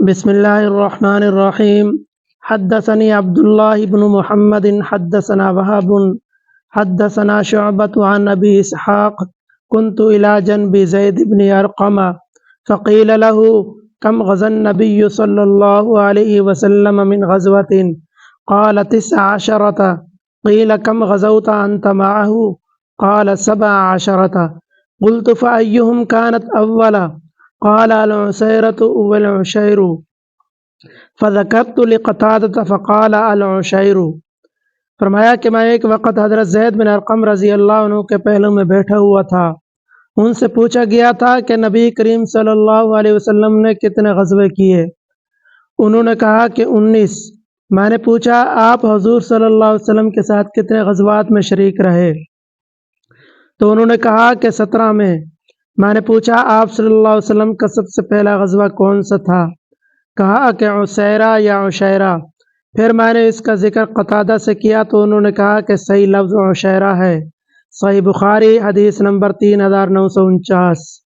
بسم الله الرحمن الرحيم. حدثني عبد الله بن محمد حدثنا وهب حدثنا شعبة عن أبي إسحاق كنت إلى جنب زيد بن أرقم فقيل له كم غزا النبي صلى الله عليه وسلم من غزوة؟ قال 19. قيل كم غزوت أنت معه؟ قال 17. قلت فأيهم كانت أولا؟ قال العسيرة والعشير. فذكرت لقتادة فقال العشير. فرمایا کہ میں ایک وقت حضرت زید بن ارقم رضی اللہ عنہ کے پہلو میں بیٹھا ہوا تھا، ان سے پوچھا گیا تھا کہ نبی کریم صلی اللہ علیہ وسلم نے کتنے غزوے کیے؟ انہوں نے کہا کہ 19۔ میں نے پوچھا آپ حضور صلی اللہ علیہ وسلم کے ساتھ کتنے غزوات میں شریک رہے؟ تو انہوں نے کہا کہ 17 میں۔ میں نے پوچھا آپ صلی اللہ علیہ وسلم کا سب سے پہلا غزوہ کون سا تھا؟ کہا کہ عسیرہ یا عشیرہ۔ پھر میں نے اس کا ذکر قتادہ سے کیا تو انہوں نے کہا کہ صحیح لفظ عشیرہ ہے۔ صحیح بخاری حدیث نمبر 3949۔